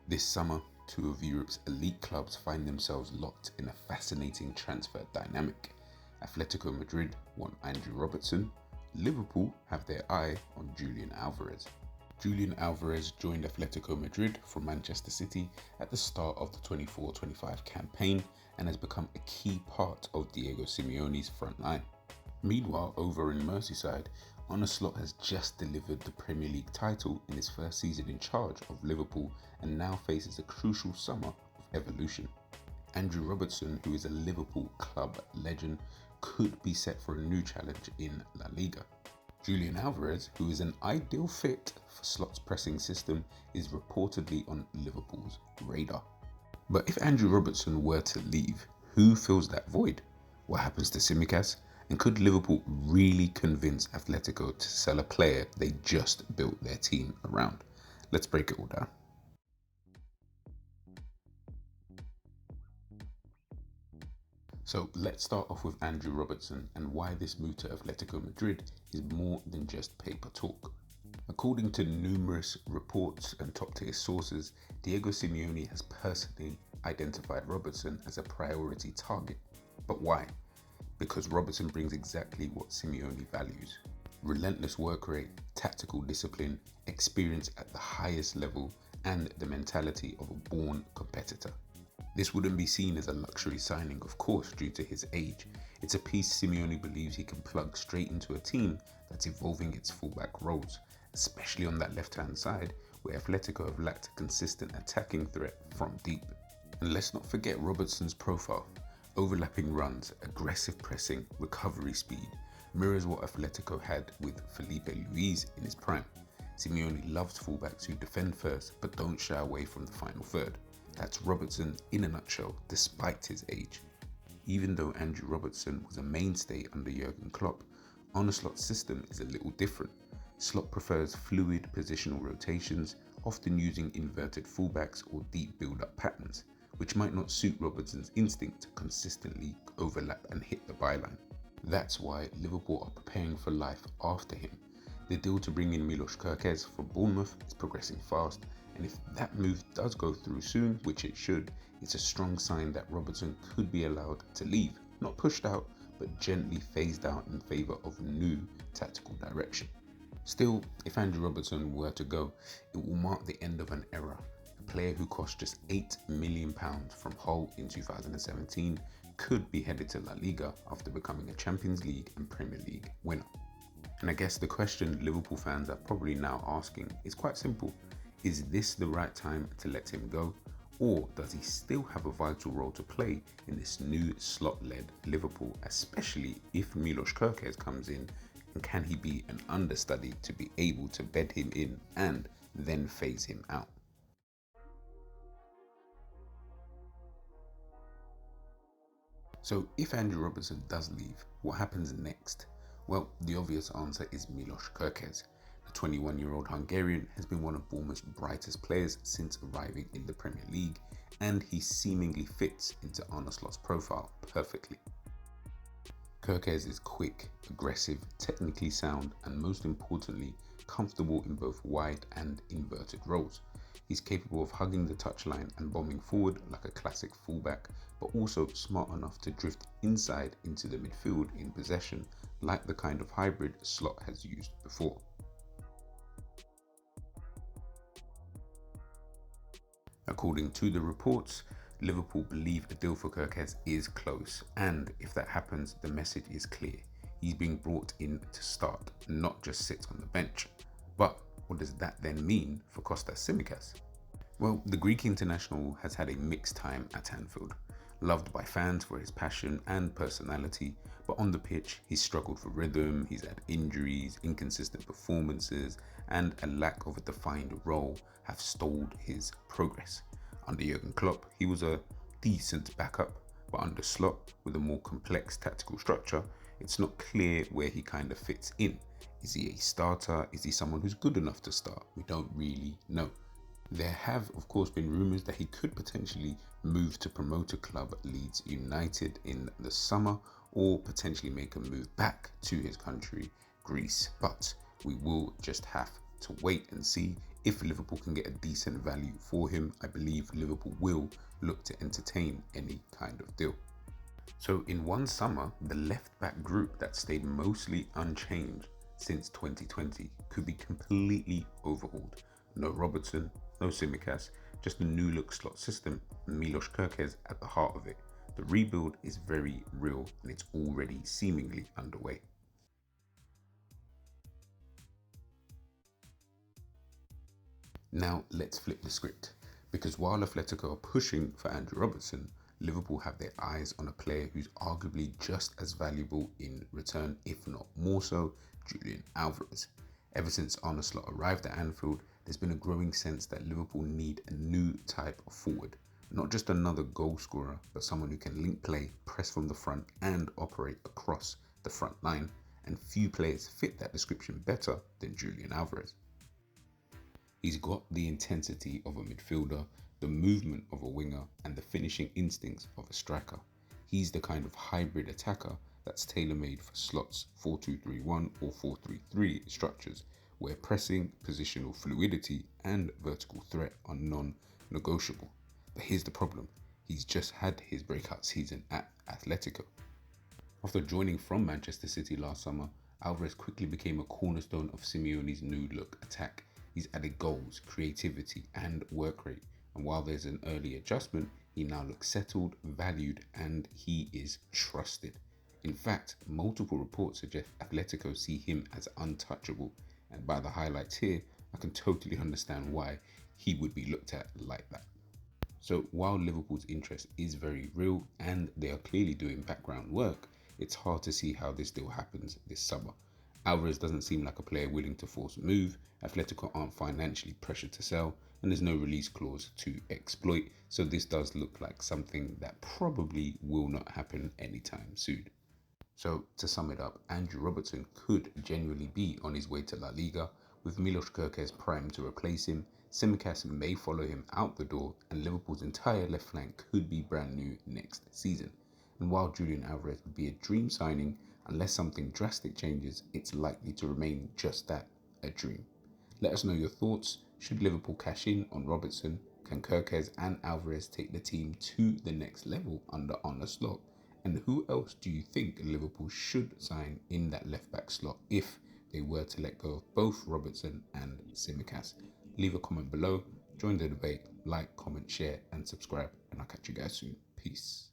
This summer, two of Europe's elite clubs find themselves locked in a fascinating transfer dynamic. Atletico Madrid want Andrew Robertson, Liverpool have their eye on Julián Álvarez. Julián Álvarez joined Atletico Madrid from Manchester City at the start of the 24-25 campaign and has become a key part of Diego Simeone's front line. Meanwhile, over in Merseyside, Arne has just delivered the Premier League title in his first season in charge of Liverpool and now faces a crucial summer of evolution. Andrew Robertson, who is a Liverpool club legend, could be set for a new challenge in La Liga. Julián Álvarez, who is an ideal fit for Slot's pressing system, is reportedly on Liverpool's radar. But if Andrew Robertson were to leave, who fills that void? What happens to Tsimikas? And could Liverpool really convince Atletico to sell a player they just built their team around? Let's break it all down. So let's start off with Andrew Robertson and why this move to Atletico Madrid is more than just paper talk. According to numerous reports and top-tier sources, Diego Simeone has personally identified Robertson as a priority target. But why? Because Robertson brings exactly what Simeone values: relentless work rate, tactical discipline, experience at the highest level, and the mentality of a born competitor. This wouldn't be seen as a luxury signing, of course, due to his age. It's a piece Simeone believes he can plug straight into a team that's evolving its fullback roles, especially on that left-hand side where Atletico have lacked a consistent attacking threat from deep. And let's not forget Robertson's profile. Overlapping runs, aggressive pressing, recovery speed mirrors what Atletico had with Felipe Luis in his prime. Simeone loves fullbacks who defend first but don't shy away from the final third. That's Robertson in a nutshell, despite his age. Even though Andrew Robertson was a mainstay under Jurgen Klopp, Arne Slot's system is a little different. Slot prefers fluid positional rotations, often using inverted fullbacks or deep build-up patterns, which might not suit Robertson's instinct to consistently overlap and hit the byline. That's why Liverpool are preparing for life after him. The deal to bring in Kerkez from Bournemouth is progressing fast, and if that move does go through soon, which it should, it's a strong sign that Robertson could be allowed to leave, not pushed out, but gently phased out in favour of new tactical direction. Still, if Andrew Robertson were to go, it will mark the end of an era. A player who cost just £8 million from Hull in 2017 could be headed to La Liga after becoming a Champions League and Premier League winner. And I guess the question Liverpool fans are probably now asking is quite simple. Is this the right time to let him go? Or does he still have a vital role to play in this new slot-led Liverpool, especially if Kerkez comes in, and can he be an understudy to be able to bed him in and then phase him out? So if Andrew Robertson does leave, what happens next? Well, the obvious answer is Kerkez. The 21-year-old Hungarian has been one of Bournemouth's brightest players since arriving in the Premier League, and he seemingly fits into Arne Slot's profile perfectly. Kerkez is quick, aggressive, technically sound, and most importantly, comfortable in both wide and inverted roles. He's capable of hugging the touchline and bombing forward like a classic fullback, but also smart enough to drift inside into the midfield in possession, like the kind of hybrid Slot has used before. According to the reports, Liverpool believe a deal for Kerkez is close, and if that happens, the message is clear. He's being brought in to start, not just sit on the bench. But what does that then mean for Kostas Tsimikas? Well, the Greek international has had a mixed time at Anfield. Loved by fans for his passion and personality, but on the pitch, he's struggled for rhythm, he's had injuries, inconsistent performances, and a lack of a defined role have stalled his progress. Under Jurgen Klopp, he was a decent backup, but under Slot, with a more complex tactical structure, it's not clear where he kind of fits in. Is he a starter? Is he someone who's good enough to start? We don't really know. There have, of course, been rumours that he could potentially move to promoter club Leeds United in the summer, or potentially make a move back to his country, Greece. But we will just have to wait and see If Liverpool can get a decent value for him, I believe Liverpool will look to entertain any kind of deal. So in one summer, the left-back group that stayed mostly unchanged since 2020 could be completely overhauled. No Robertson, no Tsimikas, just a new look slot system and Milos Kerkez at the heart of it. The rebuild is very real and it's already seemingly underway. Now let's flip the script, because while Atletico are pushing for Andrew Robertson, Liverpool have their eyes on a player who's arguably just as valuable in return, if not more so, Julian Álvarez. Ever since Arne arrived at Anfield, there's been a growing sense that Liverpool need a new type of forward. Not just another goal scorer, but someone who can link play, press from the front and operate across the front line, and few players fit that description better than Julian Álvarez. He's got the intensity of a midfielder, the movement of a winger, and the finishing instincts of a striker. He's the kind of hybrid attacker that's tailor-made for slots 4-2-3-1 or 4-3-3 structures, where pressing, positional fluidity, and vertical threat are non-negotiable. But here's the problem. He's just had his breakout season at Atletico. After joining from Manchester City last summer, Alvarez quickly became a cornerstone of Simeone's new look attack. He's added goals, creativity, and work rate. And while there's an early adjustment, he now looks settled, valued, and he is trusted. In fact, multiple reports suggest Atletico see him as untouchable. And by the highlights here, I can totally understand why he would be looked at like that. So while Liverpool's interest is very real and they are clearly doing background work, it's hard to see how this deal happens this summer. Alvarez doesn't seem like a player willing to force a move, Atletico aren't financially pressured to sell, and there's no release clause to exploit, so this does look like something that probably will not happen anytime soon. So to sum it up, Andrew Robertson could genuinely be on his way to La Liga, with Milos Kerkez primed to replace him. Tsimikas may follow him out the door, and Liverpool's entire left flank could be brand new next season. And while Julian Álvarez would be a dream signing, unless something drastic changes, it's likely to remain just that, a dream. Let us know your thoughts. Should Liverpool cash in on Robertson? Can Kerkez and Alvarez take the team to the next level under Arne slot? And who else do you think Liverpool should sign in that left-back slot if they were to let go of both Robertson and Tsimikas? Leave a comment below, join the debate, like, comment, share, and subscribe, and I'll catch you guys soon. Peace.